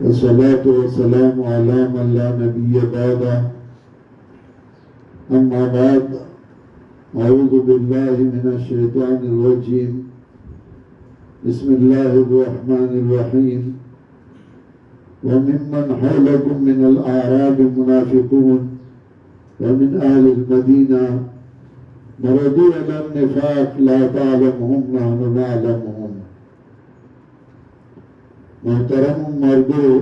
والصلاة والسلام على من لا نبي بعده. أما بعد، أعوذ بالله من الشيطان الرجيم. بسم الله الرحمن الرحيم. وممن حولكم من الأعراب منافقون ومن أهل المدينة مردوا على النفاق لا تعلمهم نحن نعلمهم. محترم مردو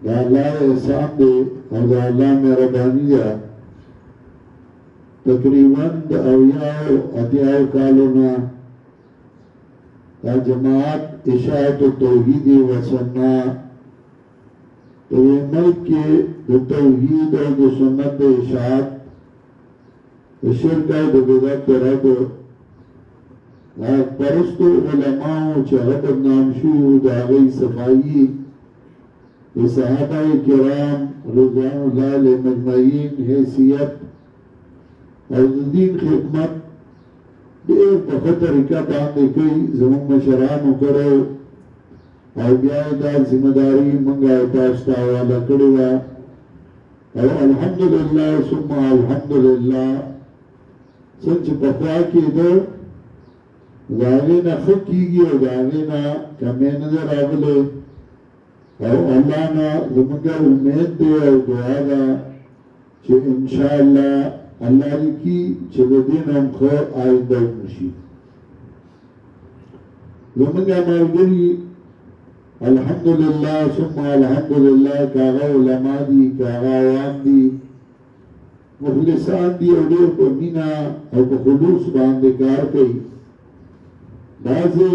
دا اللہ احسان دے اور دا اللہ مہربانی دا تقریباً دا اویاء اتیاء کالونا دا جماعت اشاعت و توحید و سنہ تو یہ ملک کے دا توحید اور دا سنت دا اشاعت دا شرک دا بدعت دا رد پرستو علماء چاہت نام شو دا غی صفائی صحابہ کرام رضوان اللہ علیہ مجمعین حیثیت اور دین خدمت دیر بخت طریقہ باندے کئی زمان مشرانو کرو اور بیائی دار ذمہ داری منگا پاشتا والا کروا اور الحمدللہ ثم الحمدللہ سنچ پخوا کی در داغینا خود کیگی اور داغینا کمی نظر آگلے اور اللہ نا زمانگا امید دے اور دعا دا چھے انشاءاللہ اللہ کی چھے دین ہم خور آئندہ نشی زمانگا مرگری الحمدللہ ثم الحمدللہ کاغا علماء دی کاغا عوام دی مخلصان دی اور دیر کو مینا اور بخلوص باندے کار کئی بعضے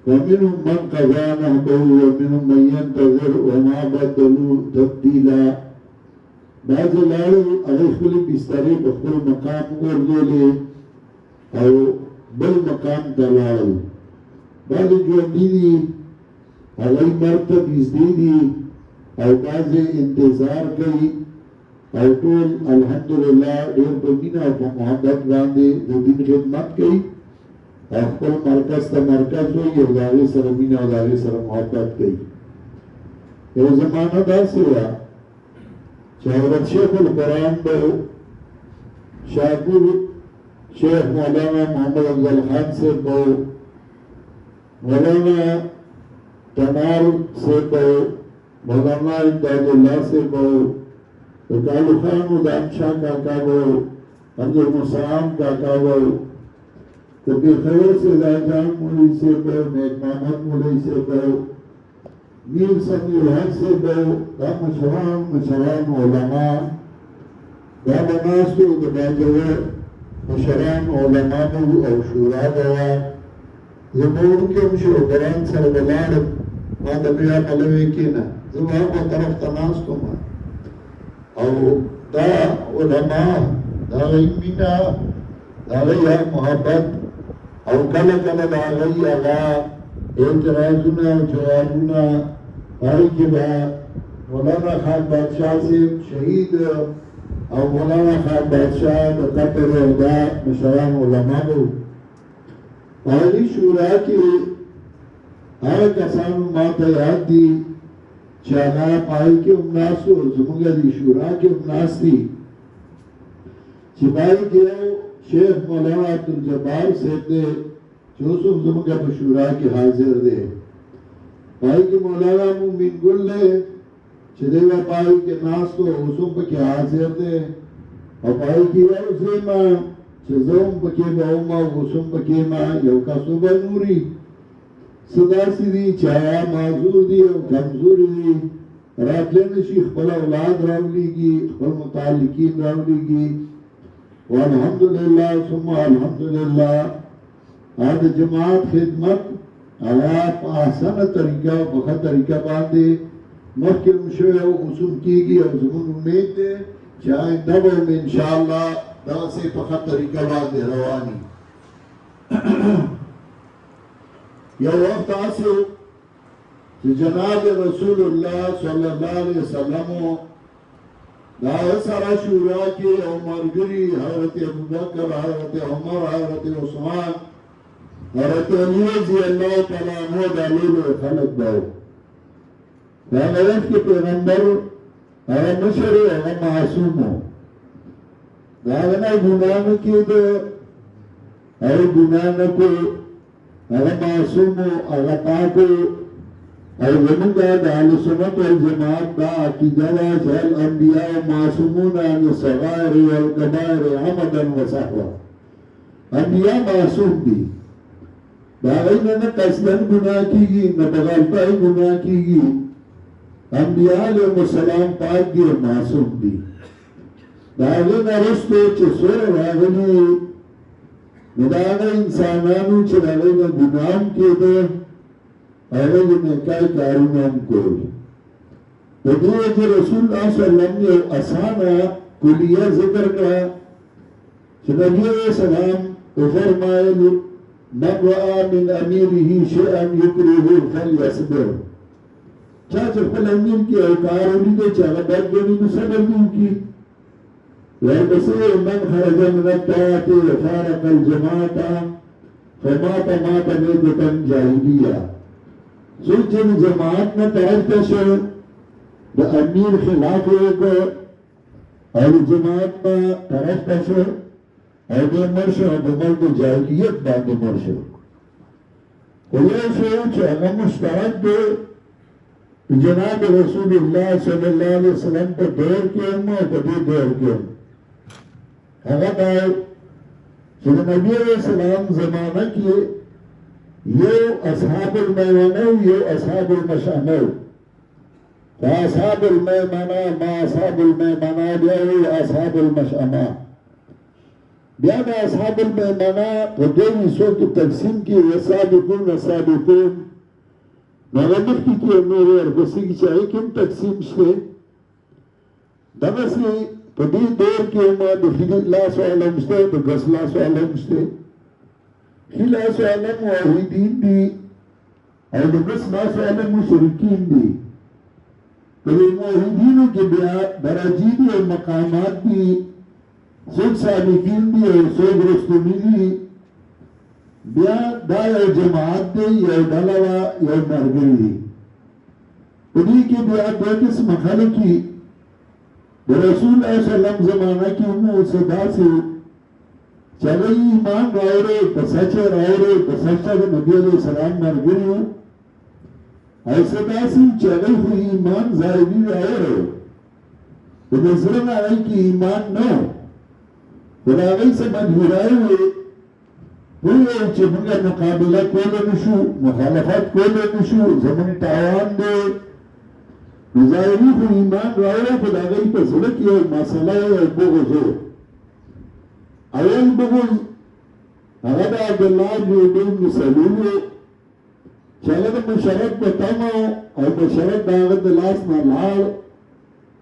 ومنهم من قضى نحبه ومنهم من ينتظر وما بدلوا تبديلا بعض لارو اغیخل بستری بخل مقام گردولے او بل مقام دلارو بعض جواندی دی اغی مرتب ازدی دی او بعض انتظار کئی او طول الحمدللہ دیر بمینہ و محبت باندے دین خدمت کئی اخبر مرکز تا مرکز ہوئی اور داغی سر امین اور داغی سر محبت گئی یہ زمانہ دا سے ہوا حضرت شیخ القرآن بہو شاکر شیخ مولانا محمد افضل خان سے بہو مولانا تنار سے بہو مولانا امداد اللہ سے بہو کالو خان و دام شاہ کاکا بہو عبدالمسلام کاکا بہو تو بخیر سے دائجان مولی سے بہو نیک محمد مولی سے بہو میر سمی الحق سے بہو دا مشران علماء دا بناسو دا باجوہ مشران علماء بہو او شورا بہو زمون کے مشو قرآن سر بلارم ما دا بیا ملوے کینا زمان کو طرف تناس کو ما او دا علماء دا غی مینا دا غی محبت او کلا کلا دا غی آغا اعتراضونا و جوابونا آئی کے بعد مولانا خان بادشاہ سے شہید او مولانا خان بادشاہ دا قطر دا مشران علماء بو آئی شورا کی آئی کسان ماتا یاد دی چانا آئی کے امناسو زمانگا دی شورا کے امناس دی چپائی کیا شیخ مولانا عبدالجبار صاحب دے چوسم زمانگا بشورا کی حاضر دے پائی کی مولانا مومن گل دے چھدے و پائی کے ناس تو حسن پکی حاضر دے اور پائی کی روزے ماں چھزوم پکی باؤما حسن پکی ماں یوکا صبح نوری صدا سی دی چایا معذور دی اور کمزوری دی راتلین شیخ بلا اولاد راولی کی خبر متعلقین راولی کی والحمدللہ ثم الحمدللہ آج جماعت خدمت آپ آسان طریقہ بخت طریقہ باندے محکم شوئے و حسن کی گی اور زمین امید دے چاہے دبو میں انشاءاللہ دا سے بخت طریقہ باندے روانی یہ وقت آسے جناب رسول اللہ صلی اللہ علیہ وسلم دا سارا شورا کی عمر گری حضرت ابوبکر حضرت عمر حضرت عثمان حضرت علی رضی اللہ تعالیٰ عنہ دلیل خلق داو فانا وقت پیغمبر اغا مشر اغا معصومو داغنا گناہ کی دو اغا گناہ کو اغا معصومو اغا پاکو اغا زمانگا دا اہل سنت والجماعت دا عقیدہ دا الانبیاء معصومون عن الصغائر والکبائر عمدا وسهوا انبیاء معصوم دی داغینا نا قصدن گناہ کی گی نا بغلطائی گناہ کی گی انبیاء علیہ السلام پاک دی معصوم دی داغینا رستو چه سور راغلی نداغا انسانانو چه داغینا گناہم کی دو اغینا نکای کارونم کولی ودیو چه رسول اللہ صلی اللہ علیہ وسلم اسانا کلیہ ذکر کا چه نبی علیہ السلام فرمائل من رأى من أميره شيئا يكرهه فليصبر چاچ خپل امیر کی اوکار ولیدے چاگا بد بنی تو صبر دوں کی وَالْبَصِيرُ مَنْ خَرَجَ مِنَ الطَّاعَةِ وَفَارَقَ الْجَمَاعَةَ فَمَاتَ مَاتَ مِيتَةً جَاهِلِيَّةً سوچن جماعت میں طرف تشو دا امیر خلاف ہوگا اور جماعت میں طرف تشو اور دے مرشو اور مرد جاہلیت باندھ مرشو خدا شو اگا مشترک دے جناب رسول اللہ صلی اللہ علیہ وسلم پر دور کے امہ اور دے دور کے امہ اگا دائے کہ نبی علیہ السلام زمانہ کی یہ اصحاب المیمنہ یہ اصحاب المشامہ فاصحاب المیمنہ ما اصحاب المیمنہ بیاوی اصحاب المشامہ بیاد اصحاب المیمنہ قدومی سو کی تقسیم کی وسابقون وسابقون نغمت کی امیر ارگسی کی چاہی کم تقسیم شتے دمسی پدی دور کی امید خیل اللہ سوالہ مشتے بگس اللہ سوالہ مشتے خیل اللہ سوالہ موحیدین دی اور بگس اللہ سوالہ مشرکین دی کبھی موحیدینوں کے براجیدی اور مقامات دی سوک صالحین دی اور سوک رستمی دی بیا دا یو جماعت دی یو دلوا یو مرگری دی ادھی کی بیا دو قسم خلقی رسول اللہ صلی اللہ علیہ وسلم زمانہ کی امو صدا سے چلے ایمان رائے بسچے رائے بسچہ نبی علیہ السلام مرگری ہو ایسا دا سی چلے ہوئی ایمان ظاہری رائے نظرن آئی کی ایمان نو خداوی سے مجبورائے ہوئے ہوئے چه منگا مقابلہ کولو نشو مخالفت کولو نشو زمن تاوان دے نظائری خو ایمان راوڑا خداوی پا صدق یہ مسئلہ ہے بغض ہو اول بغض اغد عبداللہ جو بن سلولو چلد مشرک بتاما اور مشرک داغد لاس نالار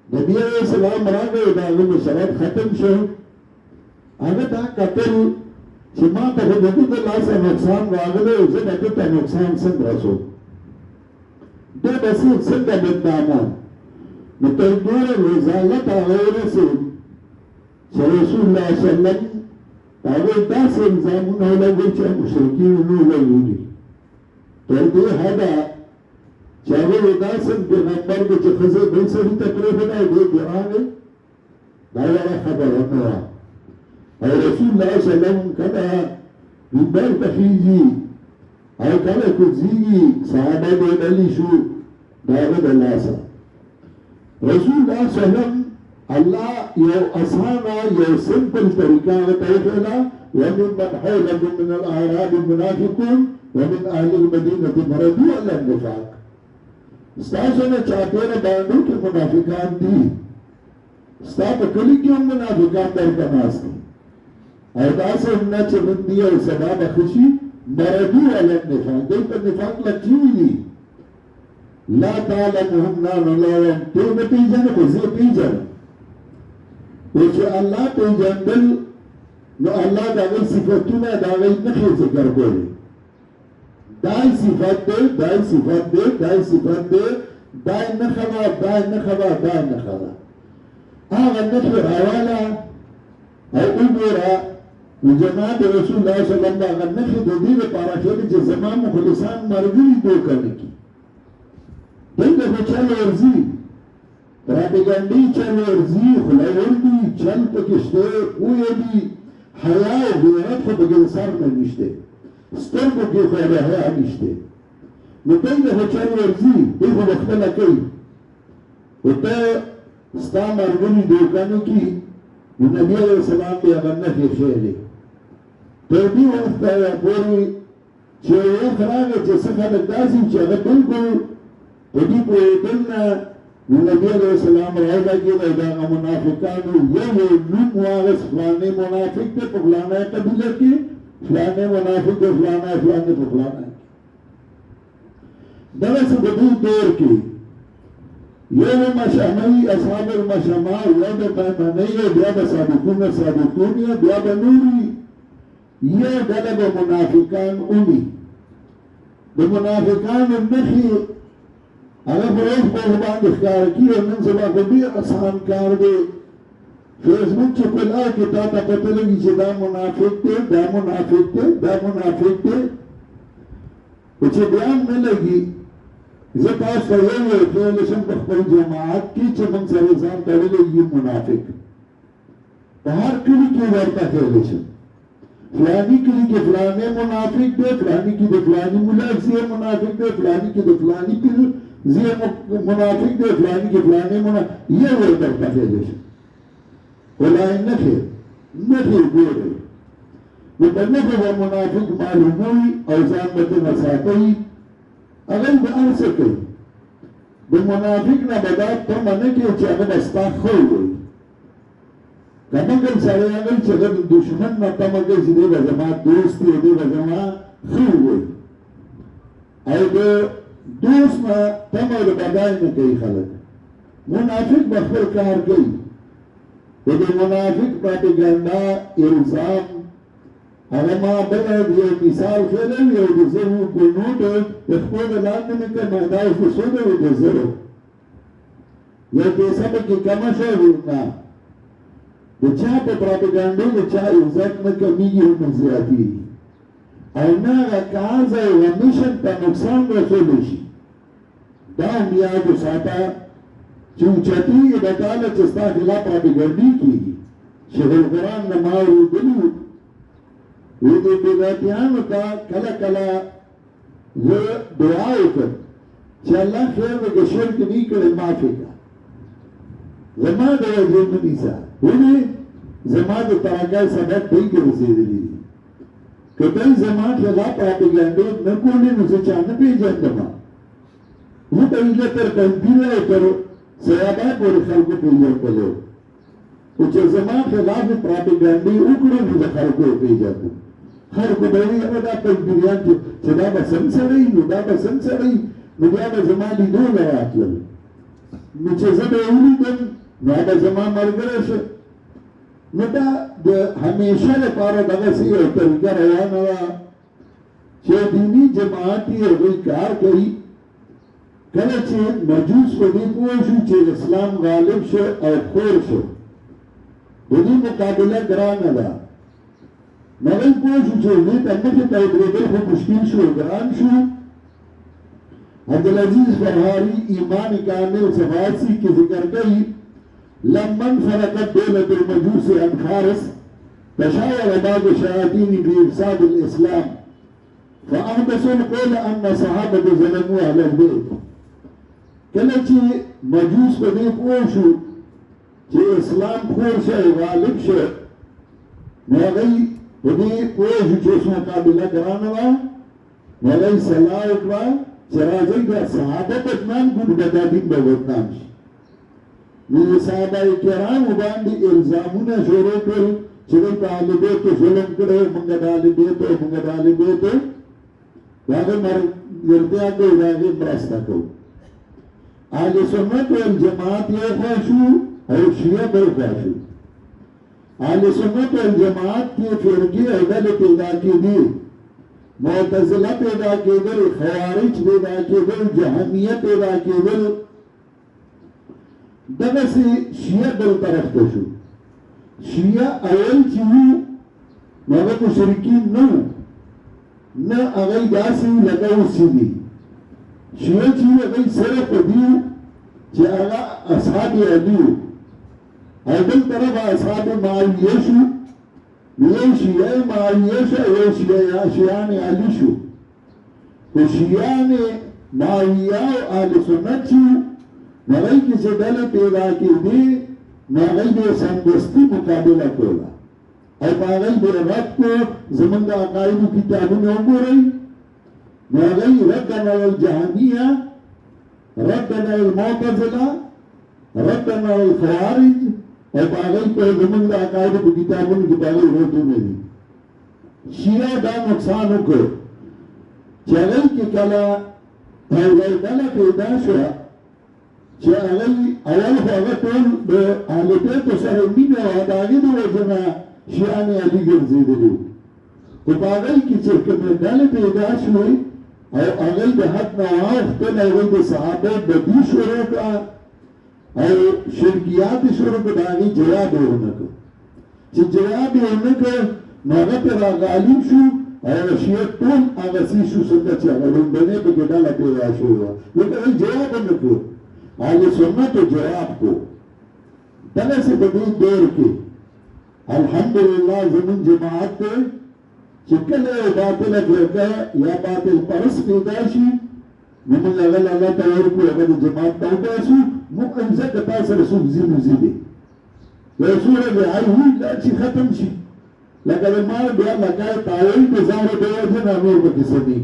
نبی علیہ السلام را گئے داغد مشرک ختم شو اگر دا قتل چه ما تا خودتو دا لاسا نقصان راگلے زد اگر تا نقصان سند رسو دے بسیق سند بدنامان نتردور رزالت آغیر رسول چه رسول اللہ صلی اللہ علیہ وسلم تاوی دا سے انزامون اولا گو چه مشرکین انو لگولی تردی حدا چاوی دا سن پیغمبر کو چه خزر بل سری تکریف دا دے گرانے دا ورا خبر انورا اور رسول اللہ صلی اللہ علیہ وسلم کہا بیبر تخیجی اور کہا کزیگی صحابہ دے دلی شو داغد اللہ سا رسول اللہ صلی اللہ علیہ وسلم اللہ یو اسانا یو سمپل طریقہ وطیفینا ومن من حولکم من الاعراب المنافقون ومن اہل المدینة مردو اللہ النفاق استاسونا چاہتینا باندو کے منافقان دی استاپ کلی کیوں منافقان در کناس دی اور داسا انہا چمندی اور سباب خوشی مردو علیہ نفاق دل پر نفاق لکی ہوئی دی لا تعلمهم نان اللہ تو میں پیجن خوزی پیجن وچہ اللہ پیجن دل نو اللہ داغی صفتونا داغی نخی ذکر کوئی دائی صفت دے دائی صفت دے دائی صفت دے دائی نخبا دائی نخبا دائی نخبا آغا نخبا حوالا او اگورا جناب رسول الله صلی الله علیه وسلم هغه نښې د دې لپاره ښودې چې زما مخلصان ملګري دوکه نه کړي. دلته خو چل ورځي، پراپګانډي چل ورځي، خلایور دي، چل پکې شته، پوهه دي، حیا او غیرت خو پکې د سر نه نشته، سترګو کې خو د حیا نشته. نو دلته خو چل ورځي، دوی خو خپله کوي. خو ته ستا ملګري دوکه نه کړي، نو نبي علیه السلام بیا هغه نښې ښیلې. تر دې وخته پورې چې یو وخت راغی چې څه خلک داسې چې هغه بالکل په دې پوهېدل نه، نو نبي علیه السلام راولګېد او د هغه منافقانو یو نوم واغست، فلانی منافق دی په فلانی قبیله کې، فلانی منافق دی فلانی فلانی په فلانی کې. دغسې په دې دور کې یو مشامي اصحاب المشامه یا د تیمنۍ بیا به سابقون یا بیا به نوري یا ډله به منافقان اومي. د منافقانو نښې هغه په اوس باندې ښکاره کېږي او نن سبا خو ډېر اسان کار دی. فیسبوک چې کلاو کې تا ته پته لګي چې دا منافق دی، دا منافق دی، دا منافق دی، خو چې بیا هم نه لګي. زه تاسو ته یو ویلی شم په خپل جماعت کې چې موږ سره ځان تړلی یو منافق په هر کلي کې ورته ښیلی شم، فلانی کلي کې فلانی منافق دی، فلانی کې د فلانی ملا زی منافق دی، فلانی کې د فلانی پیر زی منافق دی، فلانی کې فلانی منافق یو ورته ښیلی شم. ولای نښې ګورئ، نو په نښو به منافق معلوموي او ځان به ترې ساتئ. هغه به هر څه کوي، د منافق نه به دا تمه نه کوي چې هغه به ستا ښه ووایي. که مګر سړی هغه چې هغه د دشمن نه تمه کوي چې دی به زما دوست دی، دی به زما ښه ووایي، او د دوست نه تمه د بدای نه کوي خلک. منافق به خپل کار کوي، خو د منافق پروپاګانډا الزام هغه ما بله یو مثال ښیلی یو د زرو په نوټ د خپل لاندې مې کړ، دا اوس د څو دی د زرو یو پیسه پکې کمه شوه، نه د چا په پروپاګانډو د چا عزت نه کمیږي او نه زیاتېږي، او نه هغه کاز او میشن ته نقصان رسولی شي. دا هم یاد وساته چې اوچتېږي د تعالی چې ستا خلاف پروپاګانډي کېږي. شیخ القرآن نه ما اورېدلي وی دې بدعتیانو ته کله کله زه دعا وکړم چې الله خیر وکړي، شرک نه کړي، معافي کړه، زما د وجې مه نیسه. ولې زما د ترقۍ سبب دوی ګرځېدلي دي. که دوی زما خلاف پروپاګانډې نه کولې نو زه چا نه پېژندم. زه به ایله تر بندیره او تر سیابا پورې خلکو پېژندلو، خو چې زما خلاف پروپاګانډې وکړو نو د خلکو یې پېژندم. خلکو به وایي هغه دا تکبیریان چې دا به سم سړی، نو دا به سم سړی، نو بیا به زما لیدو نه راتلل، نو چې زه به یې ولیدم نو هغه زما ملګری شو. نو دا د همیشه لپاره دغسې یو طریقه روانه وه چې دیني جماعت یې هغوی کار کوي. کله چې مجوس په دې پوه شو چې اسلام غالب شو او خور شو، د دې مقابله ګرانه ده. نغی پوه شو چې دې ته مخې ته ودرېدل خو مشکل شو، ګران شو. عبدالعزیز فرهاري ایمان کامل صفاسی کی ذکر گئی، لمن فرقت دولة المجوس عن فارس تشاور بعض الشياطين بإفساد الإسلام فأحدثوا القول أن صحابة ظلموا أهل البيت. کله چې مجوس په دې پوه شو چې اسلام خور شو، غالب شو، نو هغوی په دې پوه شو چې اوس مقابله ګرانه وه، نو هغوی صلاح وکړه چې راځئ دا صحابه بدنام کړو، دا دین به بدنام شي. نو صحابه کرامو باندې الزامونه شروع کړل چې دوی په اهل بیتو ظلم کړی، موږ د اهل بیتو د هغې ملګرتیا کوو، د هغې مرسته کوو. اهل سنت والجماعت یو خوا شو او شیعه بل خوا شو. اهل سنت والجماعت کې فرقې او ډلې پیدا کېدې، معتزله پیدا کېدل، خوارج پیدا کېدل، جهمیه پیدا کېدل. دغسې شیعه بل طرف ته شو. شیعه اول چې وو هغه مشرکین نه هغه داسې لکه اوسې دي شیعه چې هغه سره په دي چې هغه اصحاب علي او بل طرف اصحاب معاویه شو یو شیعه معاویه شو یو شیعان علي شو خو شیعان معاویه او اهل سنت شو هغه کې چې ډلې پیدا کېدې نو هغه به سمدستي مقابله کوله او په هغه به رد کو زمونږ د عقایدو کتابونه وګورئ نو هغه ردنا الجهمیه ردنا المعتزله ردنا الخوارج او په هغه په زمونږ د عقایدو په کتابونو کې په هغه ردونه دي شیعه دا نقصان وکړ چې هغه کې کله یوه ډله پیدا شوه چې هغه اول خو هغه ټول د اهل بیتو سره مینه وه د هغې د وجه نه شیعان علي ګرځېدلي خو په هغې کې چې کومې ډلې پیدا شوې او هغې د حد نه واوښتل هغوی د صحابه بدي شروع کړه او شرکیات یې شروع کړه د هغې جواب یې ونه کړ چې جواب یې ونه کړ نو هغه پرې راغالب شو او شیعه ټول هغه څه شو څنګه چې هغه لومړنۍ پکې ډله پیدا شوې وه لکه هغوی جواب ونه کړ اهل سنت جواب کو دغسې په دې دور کې الحمدلله زمون جماعت دی چې کله یو باطله فرقه یا باطل پرست پیدا شي نو موږ هغه الله ته ورکړو هغه د جماعت ته وباسو موږ هم ځکه تا سره څوک ځي نو ځي دی یو څو ورځې وي دا چې ختم شي لکه د مال بیا لکای تاویل د ځانو د وجه نه نور پکې څه دي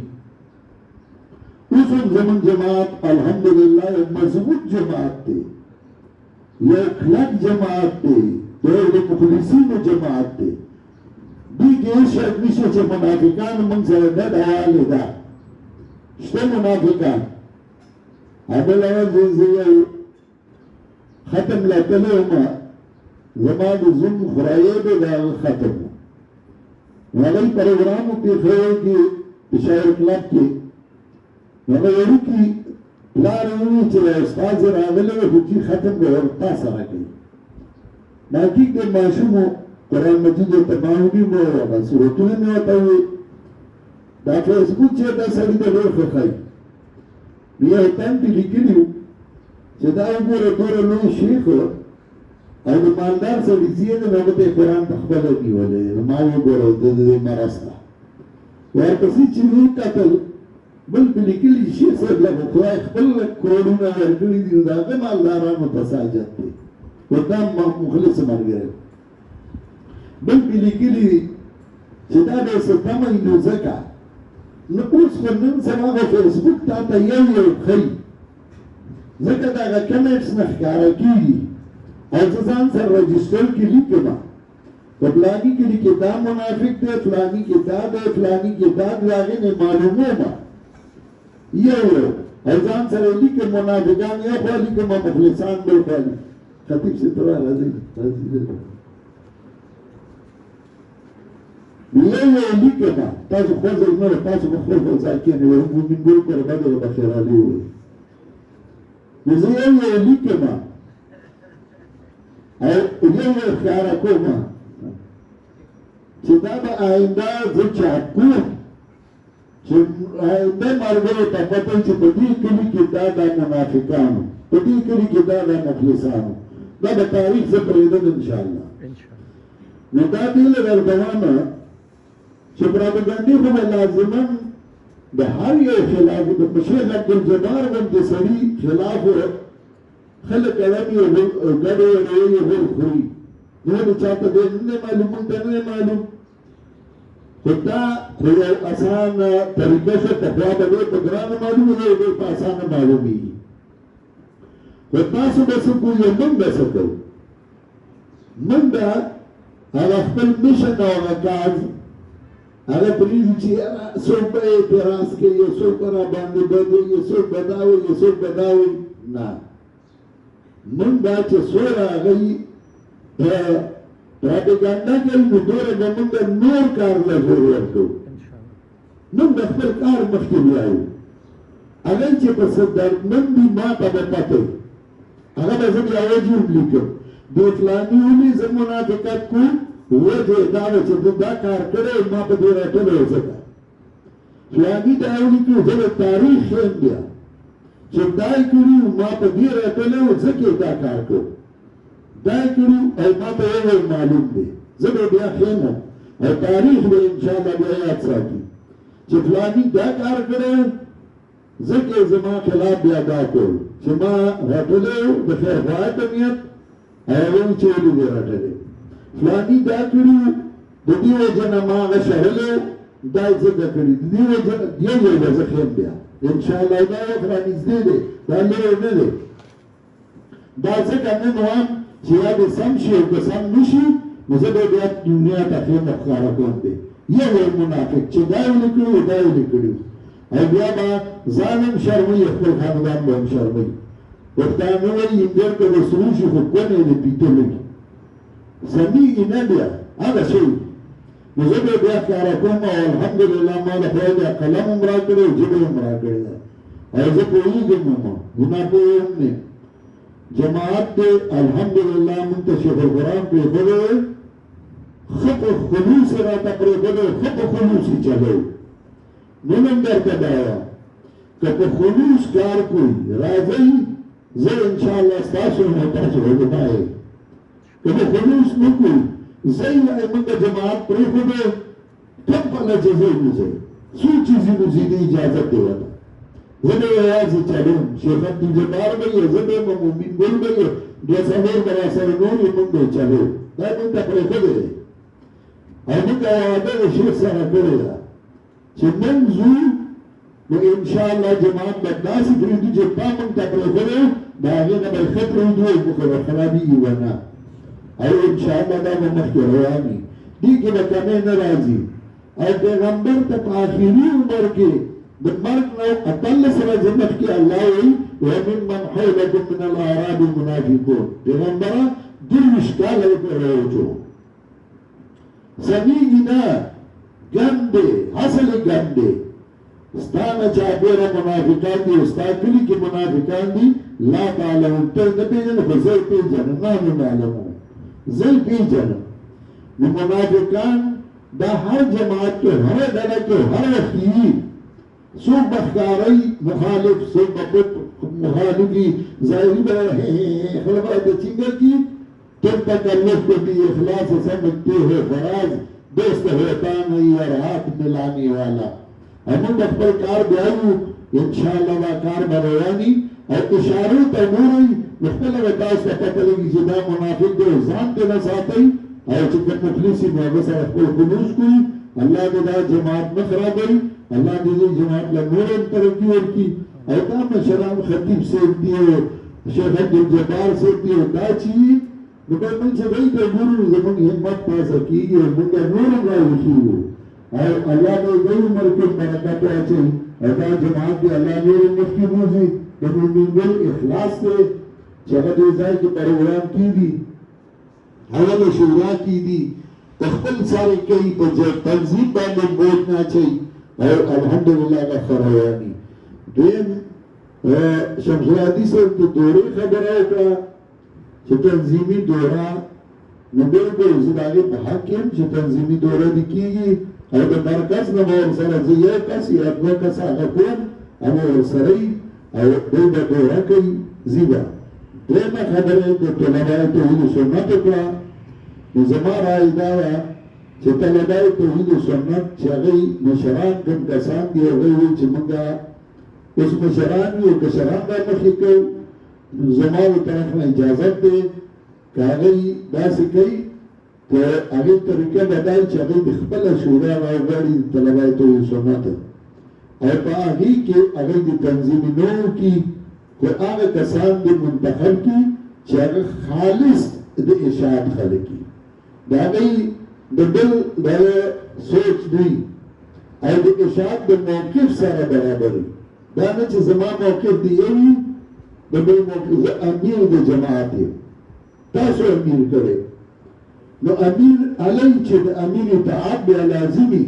اوس هم زمون جماعت الحمدلله یو مضبوط جماعت دی یو کلک جماعت دی یو د مخلصینو جماعت دی دوی کې هېڅ شک نشته چې منافقان موږ سره ګډ حوالې ده شته منافقان بله ورځ زه یو ختم لا تللی وم زما د زوم خورایې دی د هغه ختم و هغوی پروګرام وپېښوی کې پېښور کلب کې هغه وړوکي پلار یې وویل چې استاد راغلی و خو چې ختم به ورته سره کوي ناکیک د ماشومو قرآن مجید ورته معلومي مو هغه سورتونه مې ورته وویل دا فیسبوک چې دا سړي ته ډېر خوښوي نو یو ټایم کې لیکلي وو چې دا وګوره دومره لوی شیخ او د مالدار سړي ځي دی نو هغه ته یې قرآن په خپله نیولی نو ما وګوره د دې مرض ته ورپسې چې مې وکتل بل په لیکلي شیخ صاحب له خدای خپل کروڑونه ورکړي دي نو د هغه مالدارانو ته ساجت دی ورته مخلص ملګری بل په لیکلي چې دا به څه تمه وي نو ځکه نو اوس خو نن سبا به فیسبوک تا ته یو ښیي ځکه د هغه کمنټس نه ښکاره کېږي او زه ځان سره رجسټر کې لیکم په فلاني کلي کې دا منافق دی فلاني کې دا دی فلاني کې دا دی هغې نه معلومومه یو او ځان سره لیکم منافقان یو خوا لیکم مخلصان بل خوا لیکم خطیب سے تو راځي یو لیکم تاسو خوځل نه تاسو په خپل ځای کې نه یو مومن ګل پر باندې بخیر علي وي نو زه یو لیکم او یو ښکاره کوم چې دا به آینده زه چاپکوم چې آینده ملګرو ته پته چې په دې کلي کې دا منافقانو په دې کلي کې دا مخلصانو دا به تاریخ زه پرېږدم انشاءالله نو دا دې له وربوانه چې پراپګانډي خو به لازما د هر یو خلاف د شیخ عبدالجبار غوندې سړي خلاف خلک علم یې ګډ یې خوري نو د چاته دې نه معلوم مونږ ته نه معلوم خو دا خو یو اسانه طریقه شوه پخوا به ډېر په ګرانه معلومه دی ډېر په اسانه معلومېږي خو تاسو به څه کوئ موږ به څه کوو موږ به هغه خپل مشن او هغه کار هغه پرېږدو چې څوک به اعتراض کوي یو څوک به راباندې بد وي یو څوک به دا وي یو څوک به دا وي نه موږ به چې څومره هغوی پراپګانډا کوي نو دومره به موږ نور کار له زور ورکوو موږ د خپل کار مخکې بیایو هغوی چې په څه دردمند دي ما ته به پته وي هغه به زه بیا وجه هم لیکم د فلاني ولې زه منافقت کوم وجه دا چې دا کار کړی ما په دې راټولې وځکه فلاني دا ولیکي زه د تاریخ ښیم بیا چې دا یې کړي ما په دې راټولې وځکه دا کار کړو دا یې کړي او ما ته یو معلوم دی زه به بیا ښیم او تاریخ به انشاءالله بیا یاد ساتي چې فلاني دا کار کړی ځکه زما خلاف بیا دا کړو چې ما راټولې د خیر خواهی په نیت هغه چې ولې دې راټولې فلانی دا کړي د دې وجه نه ما هغه شهلې دا یې ځکه کړي د دې وجه دې ځای به زه ښیم بیا انشاءالله دا یو پرانیزدی دی دا لرې نه دی دا ځکه نن وایم چې یا دې سم شي او که سم نه شي نو زه به بیا دنیا ته ښیم ښکاره کوم دی یو منافق چې دا یې ولې کړي دا یې ولې کړي او بیا به ځانم شرموي خپل خاندان به هم شرموي پښتانه وایي اندر که د سرو شي خو کونې د پیتلو سمیږي نه بیا هغه شی نو زه به بیا ښکاره کوم او الحمدلله ما د خدای بیا قلم هم راکړی او ژبه هم راکړې ده او زه پوهېږم هم ګناه پوهې هم نه جماعت دی الحمدلله موږ ته شیخ القرآن پرېښودی ښه په خلوص یې راته پرېښودی ښه په خلوص یې چلوي نن هم درته دا وایم که په خلوص کار کوئ راځئ زه انشاءالله ستاسو یم او تاسو علما یې که په خلوص نه کوئ زه یې وایي موږ جماعت پرېښودی کم پله چې زه وځئ څو چیزونو ځینې اجازت دی ورته زه به یوازې چلوم شیخ عبدالجبار به یې زه به یم مومن ګل به یې دوه څلور به راسره نور یې موږ به یې چلو دا موږ ته پرېښودی دی او موږ واده د شیخ سره کړې ده چې نن ځو نو انشاءالله جماعت به داسې پرېږدو چې تا موږ ته پرېښودی د هغې نه به یې ښه پرېږدو او موږ به خرابېږي ونه او انشاءالله دا به مخکې روان وي دې کې به کمی نه راځي او پیغمبر ته په آخري عمر کې د مرګ نه اتلس ورځې مخکې الله وایي وممن حولکم من الاعراب المنافقون پیغمبره درویشت کاله یې پرې وچو سمیږي نه ګند دی اصل یې ګند دی ستا نه چاپېره منافقان دي او ستا کلي کې منافقان دي لا تعلمون ته نه پېژنې خو زه یې پېژنم نحن نعلمون زه یې پېژنم نو منافقان دا هر جماعت کې هر ډله کې هر وخت وي څوک به ښکارئ مخالف څوک به پټ مخالفي ظاهري به خوله به د چینګه کي تم تکلف کو بھی اخلاص سمجھتے ہو فراز دوست ہوتا نہیں اور ہاتھ ملانے والا ہمیں خپل کار بیایو انشاءاللہ دا کار بروانی اور اشارو ته ګورئ نو خپله به تاسو ته پته لګي چې دا منافق دی ځان دې نه ساتئ او چې کوم مخلص وي نو هغه سره خپل خلوص کوئ الله دې دا جماعت نه خرابوي الله دې دې جماعت له نور هم ترقي ورکړي او دا مشران خطیب صاحب دي او شیخ عبدالجبار صاحب دي او دا چې نو به موږ چې دوی ته ګورو زموږ همت تازه کېږي او موږ نور هم راوښیږو او الله به دوی عمر کې برکت واچوي او دا جماعت دی الله نور مخکې بوځي د مومن ګل اخلاص دی چې هغه دې ځای کې پروګرام کېږي هغه د شورا کېږي خپل سارے کوي په تنظیم باندې بوج نه اچوي او الحمدلله هغه ښه رواني دویم شمس العادي صاحب د دورې خبره وکړه چې تنظیمي دوره نو بالکل زه د هغې په حق یم چې تنظیمي دوره دې کېږي او د مرکز نه به ورسره زه یو کس یا دوه کسه هغه کوم هغه ورسره وي او دوی به دوره کوي ځي به دویمه خبره د طلبای توحید سنت وکړه نو زما رایې دا وه چې طلبای توحید سنت چې هغوی مشران کوم کسان دي هغوی وایي چې موږ اوس مشران یو کشران به مخکې کوو زما د طرف نه اجازت دی که هغوی داسې کوي که هغې طریقه به دا وي چې هغوی د خپله شورا راوغواړي د طلبای توحید سنت او په هغې کې هغوی د تنظیمي نه وکړي خو هغه کسان دې منتخب کړي چې هغه خالص د اشاعت خلک وي د هغوی د بل د سوچ دوی او د اشاعت د موقف سره برابر وي دا نه چې زما موقف دی یو وي د بل موقف زه امیر د جماعت یم تاسو امیر کړی نو امیر علی چې د امیر اطاعت بیا لازمي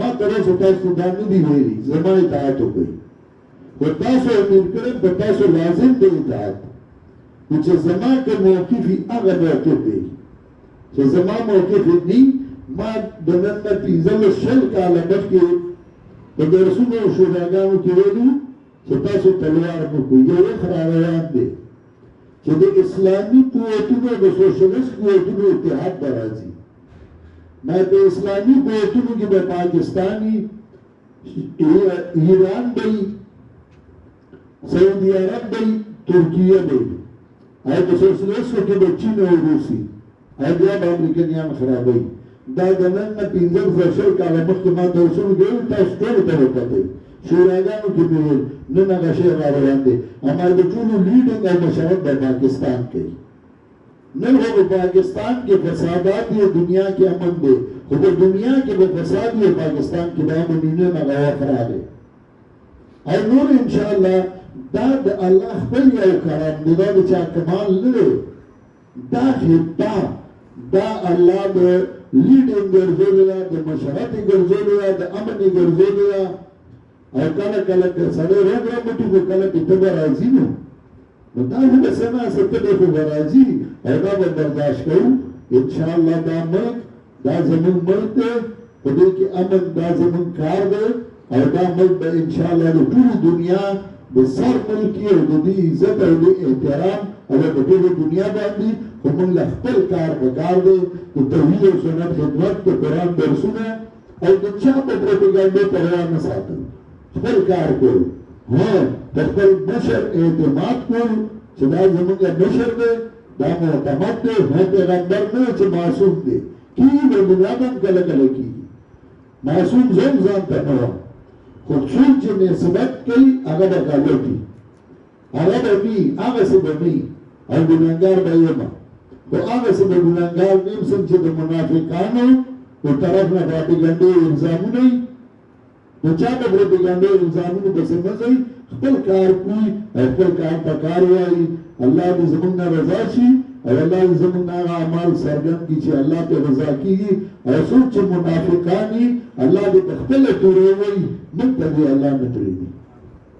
ما تر اوسه تاسو دا نه دي ویلي زما اطاعت وکړئ خو تاسو امیر کړی په تاسو لازم دی اطاعت نو چې زما که موقف وي هغه موقف دی چې زما موقف دی ما د نن نه 15 کاله مخکې په درسونو او شوراګانو کې ویلي چې تاسو تلوار مه کوئ یو وخت را روان دی چې د اسلامي قوتونو د سوشلیست قوتونو اتحاد به راځي ما په اسلامي قوتونو کې به پاکستاني ایران دی سعودي عرب دی ترکیه دی او په سوشلیستو کې به چین او روسي او بیا به امریکایان خرابوي دا د نن نه 15 کاله مخکې ما درسونو کې ویل تاسو ټولو ته وکتئ شوراګانو کې مې ویل نن هغه شی را روان دی اما د ټولو لیډینګ او مشرف به پاکستان کوي نن خو په پاکستان کې فسادات دی دنیا کې امن دی خو په دنیا کې به فساد دی پاکستان کې به امن نه هغه وخت راغی او نور انشاءالله دا د الله خپل یو کرم دی دا د چا کمال نه دی دا خطه دا الله د لیډینګ ګرځولې ده د مشرف ګرځولې ده د امن ګرځولې ده او کله کله که سړی روغ رامټي خو کله کې تبه راځي نو دا خو به څه نه څه تبه خو به راځي او دا به برداشت کوو انشاءالله دا ملک دا زموږ ملک دی په دې کې امن دا زموږ کار دی او دا ملک به انشاءالله د ټولو دنیا د سر ملکي او د دې عزت او د احترام او د ټولو دنیا باندې خو موږ له خپل کار په کار دی د توحید او سنت خدمت د قرآن درسونه او د چا په پروپاګاندا پروا نه ساتل خپل کار کول ها د خپل مشر اعتماد کول چې دا زموږ مشر دی دا معتمد دی هغه پیغمبر نه چې معصوم دی کیږي به بنیادم کله کله کیږي معصوم ځان ته نه وایي خو څوک چې نسبت کوي هغه به غلطي هغه به وي هغه څه به وي او ګناهګار به یم خو هغه څه به ګناهګار نیم سم چې د منافقانو په طرف نه پروپاګاندا الزامونه نو چا په پروپاګاندا الزامونه پسې نه ځي خپل کار کوي خپل کار په کار وایي الله دې زموږ نه رضا شي او الله دې زموږ هغه اعمال څرګند کړي چې الله ته رضا کیږي او څوک چې منافقان دي الله دې په خپله تورې وایي موږ ته دې الله نه تورېږي